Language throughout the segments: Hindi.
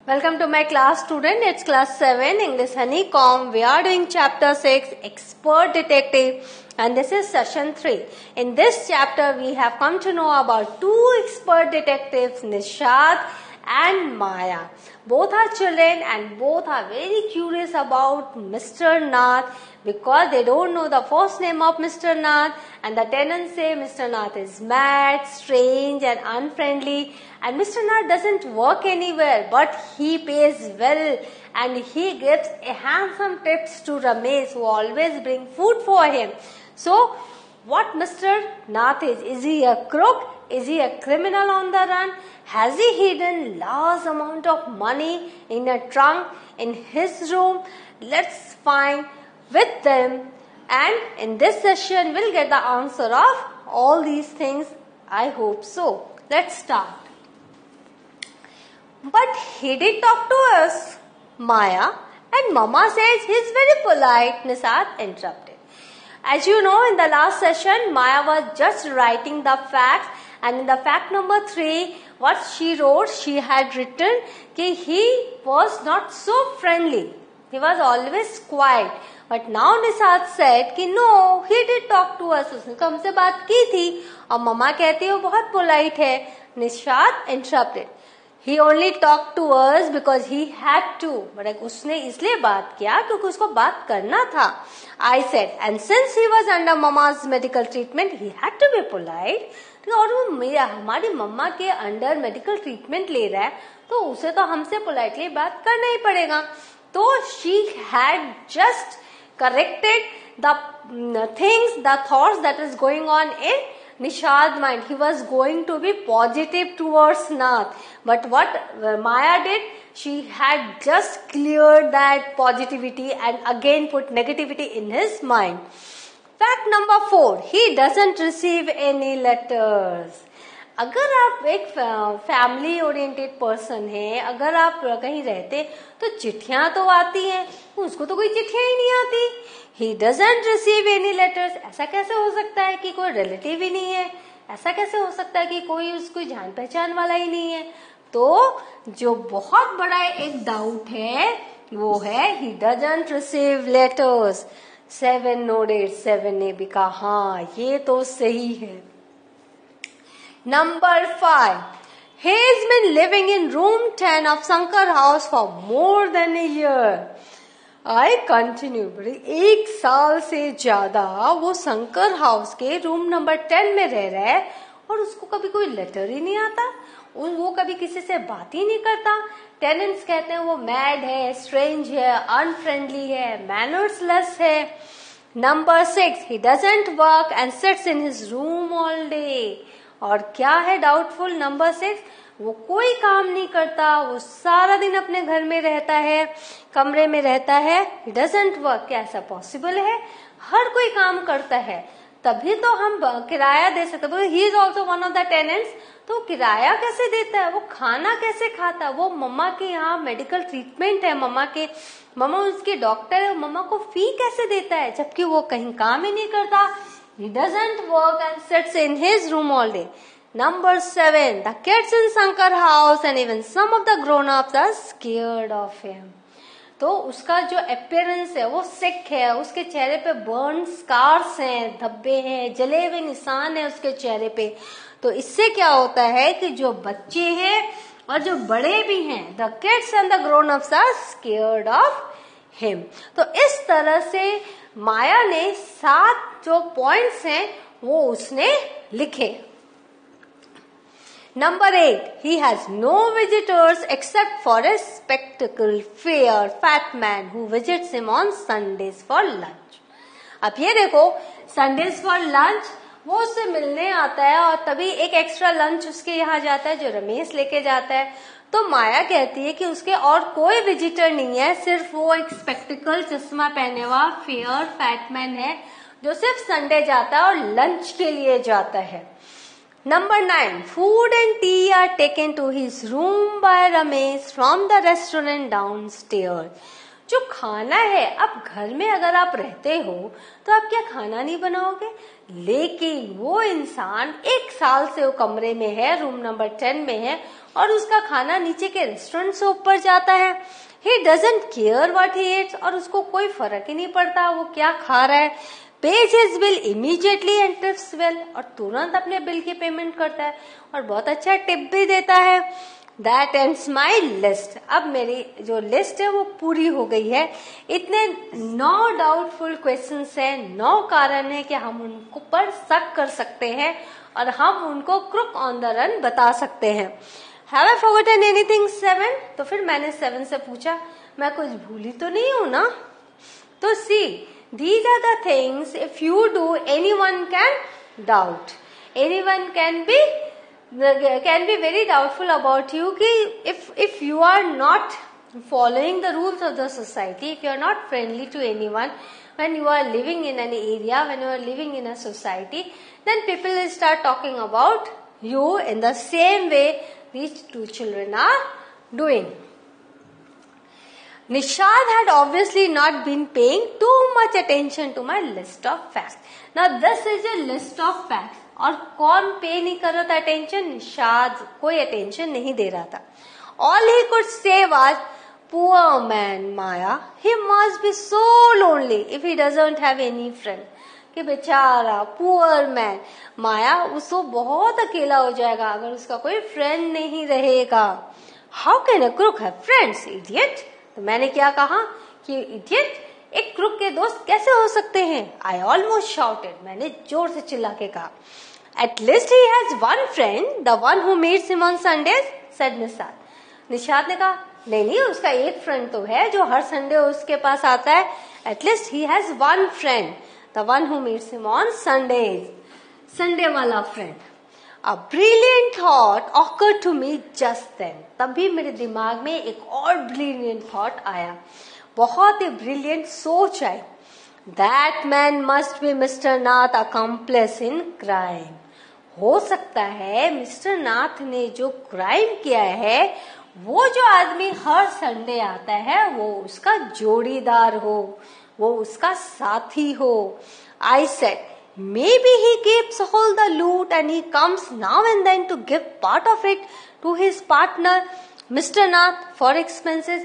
Welcome to my class student. It's class 7 English Honeycomb. We are doing chapter 6 Expert Detective and this is session 3. In this chapter we have come to know about two expert detectives, Nishad and Maya. Both are children and both are very curious about Mr. Nath because they don't know the first name of Mr. Nath, and the tenants say Mr. Nath is mad, strange and unfriendly, and Mr. Nath doesn't work anywhere but he pays well and he gives a handsome tips to Ramesh who always bring food for him. So what Mr. Nath is he a crook? Is he a criminal on the run? Has he hidden large amount of money in a trunk in his room? Let's find with them, and in this session we'll get the answer of all these things. I hope so. Let's start. But he did talk to us, Maya, and Mama says he's very polite, Nishad interrupted. As you know, in the last session, Maya was just writing the facts, and in the fact number 3, what she wrote, she had written that he was not so friendly. He was always quiet. But now Nishad said कि no, he did talk to us. उसने तो हमसे बात की थी और मम्मा कहती है वो बहुत polite है. Nishad interrupted. He only talked to us because he had to. But उसने इसलिए बात किया क्योंकि उसको बात करना था. I said, and since he was under mama's medical treatment, he had to be polite. और वो हमारी मम्मा के अंडर मेडिकल ट्रीटमेंट ले रहा है तो उसे तो हमसे पोलाइटली बात करना ही पड़ेगा. तो she had just corrected the things, the thoughts that is going on in Nishad's mind. He was going to be positive towards Nath. But what Maya did, she had just cleared that positivity and again put negativity in his mind. Fact number 4, he doesn't receive any letters. अगर आप एक फैमिली ओरिएंटेड पर्सन है, अगर आप कहीं रहते तो चिट्ठियां तो आती हैं, उसको तो कोई चिट्ठियां ही नहीं आती. He doesn't receive any letters. ऐसा कैसे हो सकता है कि कोई रिलेटिव ही नहीं है? ऐसा कैसे हो सकता है कि कोई उसको जान पहचान वाला ही नहीं है? तो जो बहुत बड़ा एक डाउट है वो है he doesn't receive letters. 7 noted 7 ने भी कहा हाँ ये तो सही है. Number 5. He has been living in room 10 of Shankar house for more than a year. I continue. एक साल से ज्यादा वो शंकर हाउस के रूम नंबर 10 में रह रहा है और उसको कभी कोई लेटर ही नहीं आता. वो कभी किसी से बात ही नहीं करता. टेनेंट्स कहते हैं वो मैड है, स्ट्रेंज है, अनफ्रेंडली है, मैनर्सलेस है. Number 6. He doesn't work and sits in his room all day. और क्या है डाउटफुल नंबर 6, वो कोई काम नहीं करता, वो सारा दिन अपने घर में रहता है, कमरे में रहता है. He doesn't work. क्या ऐसा पॉसिबल है? हर कोई काम करता है तभी तो हम किराया दे सकते. He is also one of the tenants. तो किराया कैसे देता है, वो खाना कैसे खाता है? वो मम्मा के यहाँ मेडिकल ट्रीटमेंट है, मम्मा उसकी डॉक्टर है, मम्मा को फी कैसे देता है जबकि वो कहीं काम ही नहीं करता. He doesn't work and sits in his room all day. Number 7. The kids in Shankar house and even some of the grown-ups are scared of him. तो उसका जो appearance है वो sick है, उसके चेहरे पे burn scars हैं, धब्बे हैं, जले हुए निशान है उसके चेहरे पे. तो इससे क्या होता है कि जो बच्चे हैं और जो बड़े भी हैं, the kids and the grown-ups are scared of him. तो इस तरह से माया ने 7 जो पॉइंट्स हैं वो उसने लिखे. Number 8. He has no visitors except for a spectacled, fair, fat man who visits him on Sundays for lunch. अब ये देखो, Sundays for lunch वो उससे मिलने आता है और तभी एक एक्स्ट्रा लंच उसके यहाँ जाता है जो रमेश लेके जाता है. तो माया कहती है कि उसके और कोई विजिटर नहीं है, सिर्फ वो एक स्पेक्टिकल चश्मा पहने हुआ फेयर फैटमैन है जो सिर्फ संडे जाता है और लंच के लिए जाता है. Number 9. Food and tea are taken to his room by Ramesh from the restaurant downstairs. जो खाना है, अब घर में अगर आप रहते हो तो आप क्या खाना नहीं बनाओगे? लेकिन वो इंसान 1 साल से वो कमरे में है, रूम नंबर 10 में है, और उसका खाना नीचे के रेस्टोरेंट से ऊपर जाता है. He doesn't care what he eats, और उसको कोई फर्क ही नहीं पड़ता वो क्या खा रहा है. Pays his bill immediately and tips well, और तुरंत अपने बिल की पेमेंट करता है और बहुत अच्छा टिप भी देता है. That ends my list. अब मेरी जो लिस्ट है वो पूरी हो गई है. इतने 9 डाउटफुल क्वेश्चंस हैं, 9 कारण है कि हम उनको पर शक कर सकते हैं और हम उनको क्रुक ऑन द रन बता सकते हैं. Have I forgotten anything 7? तो फिर मैंने 7 से पूछा, मैं कुछ भूली तो नहीं हूं ना? तो see, these are the things if you do, anyone can doubt. Anyone can be very doubtful about you कि if you are not following the rules of the society, if you are not friendly to anyone, when you are living in an area, when you are living in a society, then people will start talking about you in the same way these 2 children are doing. Nishad had obviously not been paying too much attention to my list of facts. Now this is a list of facts. और कौन पे नहीं कर रहा था अटेंशन? निशाद कोई अटेंशन नहीं दे रहा था. All he could say was, poor man Maya, he must be so lonely if he doesn't have any friend. कि बेचारा पुअर मैन माया, उसको बहुत अकेला हो जाएगा अगर उसका कोई फ्रेंड नहीं रहेगा. How can a crook have friends, idiot. तो मैंने क्या कहा कि इडियट, एक क्रुक के दोस्त कैसे हो सकते हैं? आई ऑलमोस्ट शाउटेड, मैंने जोर से चिल्ला के कहा. At least he has one friend, the one who meets him on Sundays, said Nishad. Nishad ने कहा, नहीं, उसका एक फ्रेंड तो है जो हर संडे उसके पास आता है. At least he has one friend, the one who meets him on Sundays. Sunday वाला friend. A brilliant thought occurred to me just then. तभी मेरे दिमाग में एक और brilliant thought आया, बहुत ही brilliant सोच आई. That man must be Mr. Nath, accomplice in crime. हो सकता है मिस्टर नाथ ने जो क्राइम किया है, वो जो आदमी हर संडे आता है वो उसका जोड़ीदार हो, वो उसका साथी हो. I said, maybe he keeps all the loot and he comes now and then to give part of it to his partner, Mr. Nath, for expenses.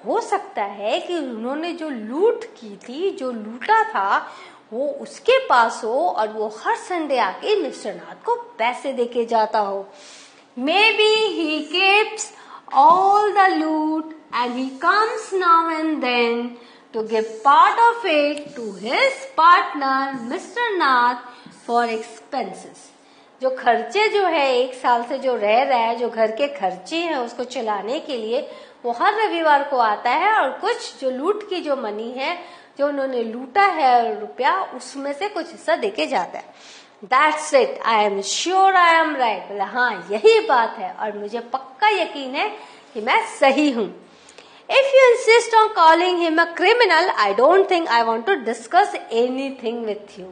हो सकता है कि उन्होंने जो लूट की थी, जो लूटा था, वो उसके पास हो और वो हर संडे आके मिस्टर नाथ को पैसे देके जाता हो. Maybe he keeps all the loot and he comes now and then to give part of it to his partner, Mr. Nath, for expenses. जो खर्चे जो है 1 साल से जो रह रहा है, जो घर के खर्चे हैं उसको चलाने के लिए, वो हर रविवार को आता है और कुछ जो लूट की जो मनी है, जो उन्होंने लूटा है रुपया, उसमें से कुछ हिस्सा देके जाता है. That's it. I am sure I am right. बोला, हाँ यही बात है और मुझे पक्का यकीन है कि मैं सही हूँ. If you insist on calling him a criminal, I don't think I want to discuss anything with you.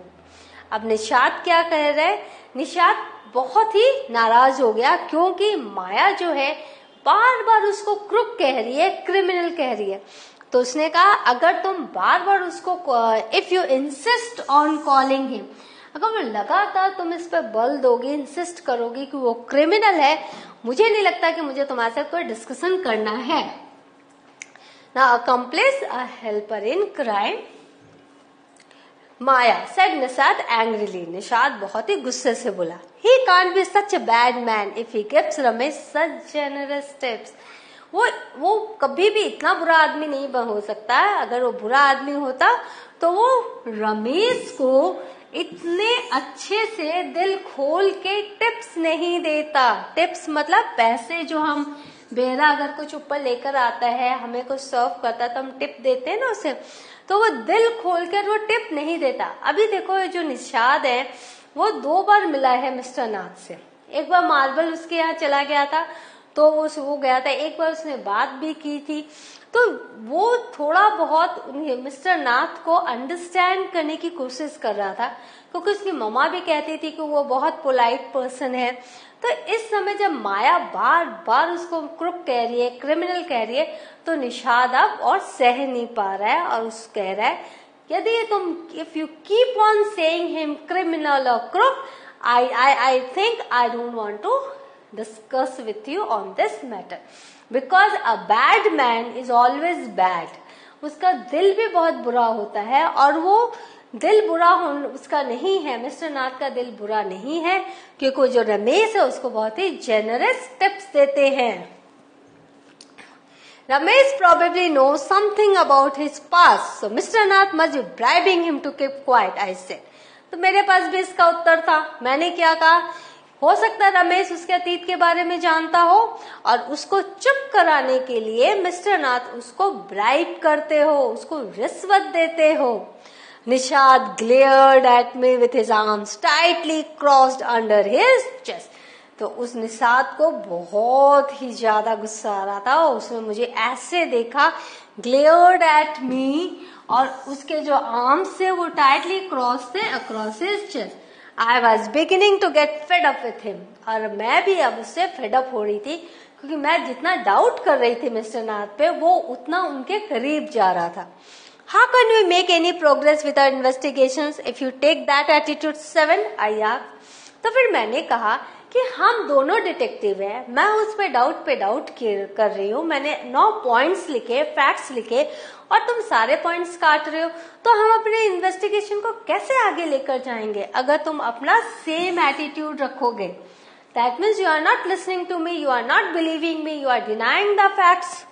अब निशाद क्या कह रहे हैं? निशाद बहुत ही नाराज हो गया क्योंकि माया जो है बार बार उसको क्रुक कह रही है, क्रिमिनल कह रही है. तो उसने कहा, अगर तुम बार बार उसको, if you insist on calling him, अगर वो लगातार तुम इस पर बल दोगे, इंसिस्ट करोगे कि वो क्रिमिनल है, मुझे नहीं लगता कि मुझे तुम्हारे साथ कोई डिस्कशन करना है. ना accomplish a helper in crime, Maya said Nishad angrily. Nishad बहुत ही गुस्से से बोला, he can't be such a bad man if he gives Ramesh such generous tips. वो कभी भी इतना बुरा आदमी नहीं हो सकता है. अगर वो बुरा आदमी होता तो वो रमेश को इतने अच्छे से दिल खोल के टिप्स नहीं देता. टिप्स मतलब पैसे, जो हम बेरा अगर कुछ ऊपर लेकर आता है, हमें कुछ सर्व करता है तो हम टिप देते हैं ना उसे, तो वो दिल खोलकर वो टिप नहीं देता. अभी देखो जो निशाद है वो 2 बार मिला है मिस्टर नाथ से. एक बार मार्बल उसके यहाँ चला गया था तो वो गया था, एक बार उसने बात भी की थी, तो वो थोड़ा बहुत मिस्टर नाथ को अंडरस्टैंड करने की कोशिश कर रहा था, क्योंकि उसकी मम्मा भी कहती थी कि वो बहुत पोलाइट पर्सन है। तो इस समय जब माया बार बार उसको क्रुक कह रही है, क्रिमिनल कह रही है, तो निषाद अब और सह नहीं पा रहा है और उस कह रहा है, यदि तुम if you keep on saying him criminal और crook, I think I don't want to discuss with you on this matter because a bad man is always bad. उसका दिल भी बहुत बुरा होता है और वो दिल बुरा उसका नहीं है, मिस्टर नाथ का दिल बुरा नहीं है, क्योंकि जो रमेश है उसको बहुत ही जेनरस टिप्स देते हैं। Ramesh probably knows something about his past, so Mr. Nath must be bribing him to keep quiet, I said. तो मेरे पास भी इसका उत्तर था। मैंने क्या कहा, हो सकता है रमेश उसके अतीत के बारे में जानता हो और उसको चुप कराने के लिए मिस्टर नाथ उसको ब्राइब करते हो, उसको रिश्वत देते हो। Nishad glared at me with his arms tightly crossed under his chest. तो उस निषाद को बहुत ही ज्यादा गुस्सा आ रहा था, उसने मुझे ऐसे देखा, glared at me, और उसके जो आर्म्स थे वो टाइटली क्रॉस थे across his chest. I was beginning to get fed up with him, और मैं भी अब उससे फेड अप हो रही थी, क्योंकि मैं जितना डाउट कर रही थी मिस्टर नाथ पे, वो उतना उनके करीब जा रहा था। How can we make any progress with our investigations if you take that attitude 7? I asked. तो फिर मैंने कहा कि हम दोनों डिटेक्टिव हैं, मैं उस पे डाउट कर रही हूँ, मैंने 9 पॉइंट्स लिखे, फैक्ट्स लिखे, और तुम सारे पॉइंट्स काट रहे हो, तो हम अपने इन्वेस्टिगेशन को कैसे आगे लेकर जाएंगे अगर तुम अपना सेम एटीट्यूड रखोगे? That means you are not listening to me, you are not believing me, you are denying the facts.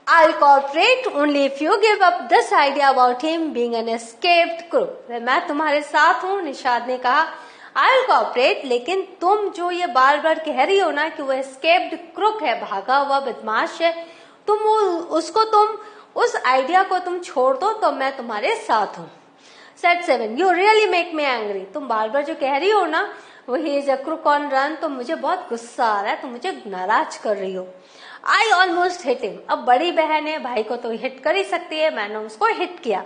I'll cooperate only if you give up this idea about him being an escaped crook. मैं तुम्हारे साथ हूँ, निषाद ने कहा। I'll cooperate, लेकिन तुम जो ये बार बार कह रही हो ना कि वो escaped crook है, भागा हुआ बदमाश है, तुम उस आइडिया को तुम छोड़ दो तो मैं तुम्हारे साथ हूँ। Set 7, you really make me angry. तुम बार बार जो कह रही हो ना वो he is a crook on run, तो मुझे बहुत गुस्सा आ रहा है, तुम मुझे नाराज कर रही हो। I almost hit him. अब बड़ी बहन है, भाई को तो हिट कर ही सकती है, मैंने उसको हिट किया।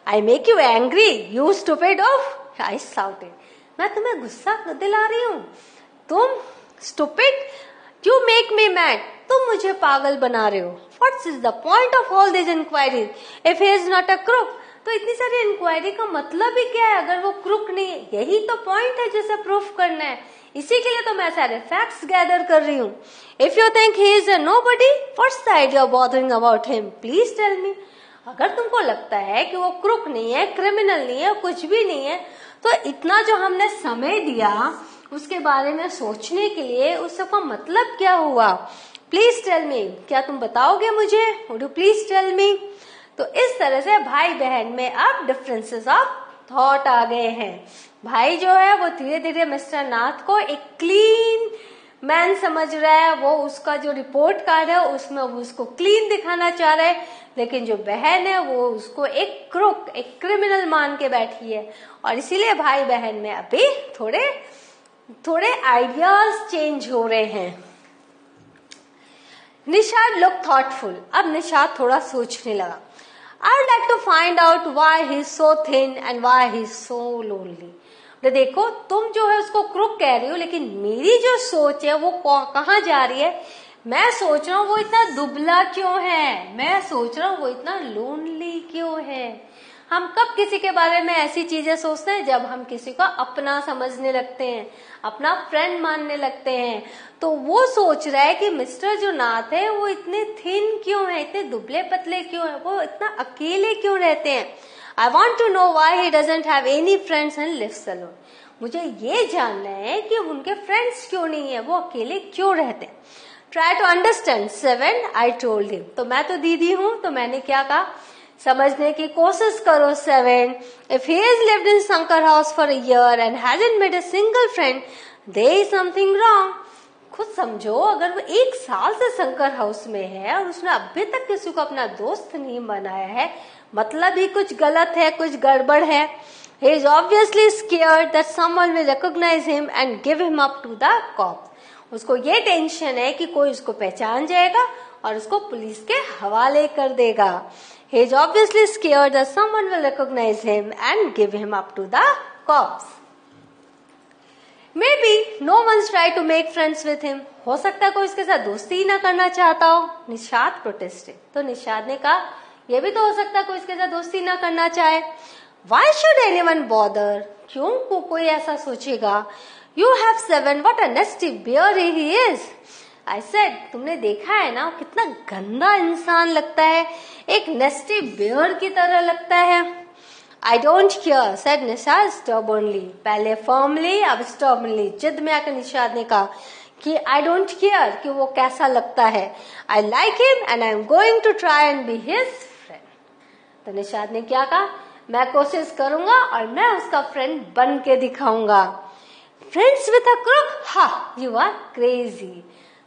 I make you angry, you stupid oaf, I shouted. मैं तुम्हें गुस्सा दिला रही हूँ, तुम stupid, you make me mad, तुम मुझे पागल बना रहे हो। What is the point of all these inquiries if he is not a crook? तो इतनी सारी इंक्वायरी का मतलब ही क्या है अगर वो क्रुक नहीं है? यही तो पॉइंट है जिसे प्रूफ करना है, इसी के लिए तो मैं सारे फैक्ट्स गैदर कर रही हूँ। If you think he is a nobody, what's the idea of bothering about him, please tell me. अगर तुमको लगता है कि वो क्रुक नहीं है, क्रिमिनल नहीं है, कुछ भी नहीं है, तो इतना जो हमने समय दिया उसके बारे में सोचने के लिए, उसका मतलब क्या हुआ? प्लीज टेल मी, क्या तुम बताओगे मुझे? Would you please tell me? तो इस तरह से भाई बहन में अब डिफरेंसेस ऑफ थॉट आ गए हैं। भाई जो है वो धीरे धीरे मिस्टर नाथ को एक क्लीन मैन समझ रहा है, वो उसका जो रिपोर्ट कार्ड है उसमें वो उसको क्लीन दिखाना चाह रहा है, लेकिन जो बहन है वो उसको एक क्रुक, एक क्रिमिनल मान के बैठी है, और इसीलिए भाई बहन में अभी थोड़े आइडियाज चेंज हो रहे हैं। निषाद लुक थॉटफुल, अब निषाद थोड़ा सोचने लगा। I would like to find out why he is so thin and why he is so lonely. तो देखो, तुम जो है उसको क्रुक कह रही हो, लेकिन मेरी जो सोच है वो कहाँ जा रही है? मैं सोच रहा हूँ वो इतना दुबला क्यों है, मैं सोच रहा हूँ वो इतना लोनली क्यों है। हम कब किसी के बारे में ऐसी चीजें सोचते हैं? जब हम किसी को अपना समझने लगते हैं, अपना फ्रेंड मानने लगते हैं। तो वो सोच रहा है कि मिस्टर जो नाथ है वो इतने थिन क्यों है, इतने दुबले पतले क्यों है, वो इतना अकेले क्यों रहते हैं। I want to know why he doesn't have any friends and lives alone. मुझे ये जानना है कि उनके फ्रेंड्स क्यों नहीं है, वो अकेले क्यों रहते हैं। Try to understand 7, I told him. तो मैं तो दीदी हूं, तो मैंने क्या कहा, समझने की कोशिश करो 7। If he has lived in Shankar house for a year and hasn't made a single friend, there is something wrong. खुद समझो, अगर वो 1 साल से शंकर हाउस में है और उसने अभी तक किसी को अपना दोस्त नहीं बनाया है, मतलब ही कुछ गलत है, कुछ गड़बड़ है। He is obviously scared that someone will recognize him and give him up to the cops. उसको ये टेंशन है कि कोई उसको पहचान जाएगा और उसको पुलिस के हवाले कर देगा. He is obviously scared that someone will recognize him and give him up to the cops. Maybe no one's tried to make friends with him. हो सकता है कोई इसके साथ दोस्ती ही ना करना चाहता हो. निषाद protested. तो निषाद ने कहा यह भी तो हो सकता है कोई इसके साथ दोस्ती ना करना चाहे. Why should anyone bother? क्यों कोई ऐसा सोचेगा? You have 7. What a nasty bear he is. I said, तुमने देखा है ना कितना गंदा इंसान लगता है, एक नेस्टी बेयर की तरह लगता है. I don't care, said Nishad stubbornly. पहले firmly, अब stubbornly. जिद में आकर निषाद ने कहा कि I don't care कि वो कैसा लगता है. I like him and I'm going to try and be his friend. तो निषाद ने क्या कहा, मैं कोशिश करूंगा और मैं उसका फ्रेंड बन के दिखाऊंगा. Friends with a crook? Ha, you are crazy.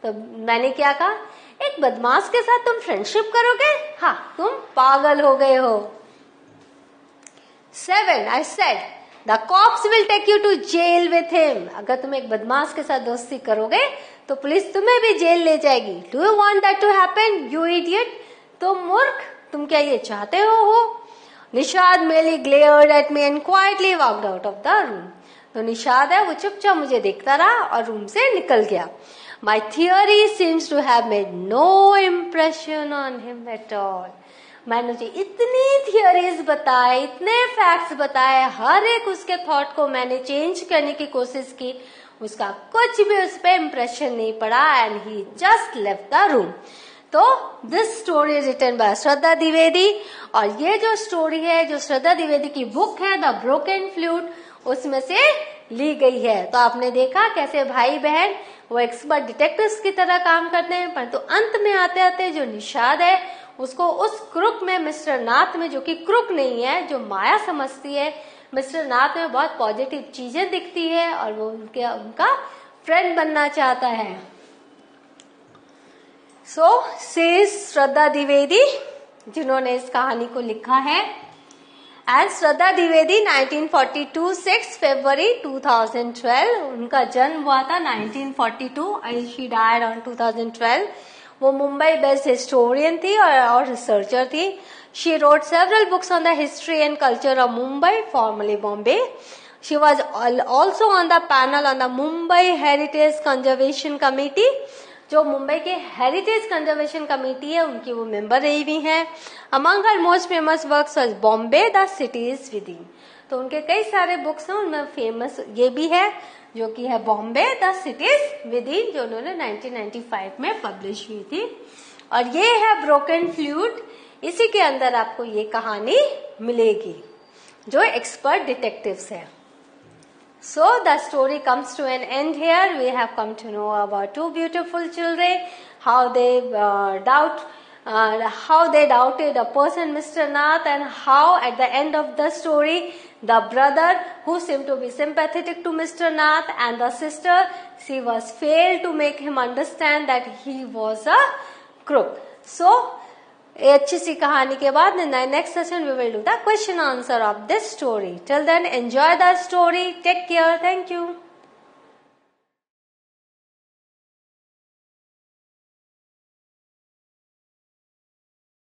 तो मैंने क्या कहा, एक बदमाश के साथ तुम फ्रेंडशिप करोगे? हाँ, तुम पागल हो गए हो. 7. I said, the cops will take you to jail with him. अगर तुम एक बदमाश के साथ दोस्ती करोगे तो पुलिस तुम्हें भी जेल ले जाएगी. Do you want that to happen, you idiot? तुम मूर्ख, तुम क्या ये चाहते हो? Nishad merely glared at me and quietly walked out of the room. तो निषाद है वो चुपचाप मुझे देखता रहा और रूम से निकल गया. My theory seems to have made no impression on him at all. मैंने मुझे इतनी थियोरीज बताए, इतने फैक्ट्स बताए, हर एक उसके थॉट को मैंने चेंज करने की कोशिश की, उसका कुछ भी उस पर इम्प्रेशन नहीं पड़ा and he just left the room. तो this story is written by Shraddha Dwivedi और ये जो स्टोरी है जो श्रद्धा द्विवेदी की बुक है द ब्रोकन फ्लूट उसमें से ली गई है. तो आपने देखा कैसे भाई बहन वो एक्सपर्ट डिटेक्टिव्स की तरह काम करते हैं, परंतु अंत में आते आते जो निषाद है उसको उस क्रुक में मिस्टर नाथ में, जो कि क्रुक नहीं है, जो माया समझती है, मिस्टर नाथ में बहुत पॉजिटिव चीजें दिखती है और वो उनका फ्रेंड बनना चाहता है. सो सेज श्रद्धा द्विवेदी जिन्होंने इस कहानी को लिखा है. एंड श्रद्धा द्विवेदी 1942 6 फरवरी 2012 उनका जन्म हुआ था 1942 एंड शी डाइड ऑन 2012. वो मुंबई बेस्ड हिस्टोरियन थी और रिसर्चर थी. She wrote several books on the history and culture of Mumbai, formally Bombay. She was also on the panel on the Mumbai heritage conservation committee. जो मुंबई के हेरिटेज कंजर्वेशन कमेटी है उनकी वो मेंबर रही हुई हैं. Among her most famous works was Bombay the cities within. तो उनके कई सारे बुक्स हैं, उनमें फेमस ये भी है जो कि है बॉम्बे द सिटीज विदिन, जो उन्होंने 1995 में पब्लिश हुई थी. और ये है ब्रोकन फ्लूट. इसी के अंदर आपको ये कहानी मिलेगी जो एक्सपर्ट डिटेक्टिव्स है. So the story comes to an end here. We have come to know about two beautiful children, how they doubted a person, Mr. Nath, and how at the end of the story, the brother who seemed to be sympathetic to Mr. Nath and the sister, she was failed to make him understand that he was a crook. So अच्छी सी कहानी के बाद in the next session we will do the question answer of this story. Till then, enjoy the story. Take care. Thank you.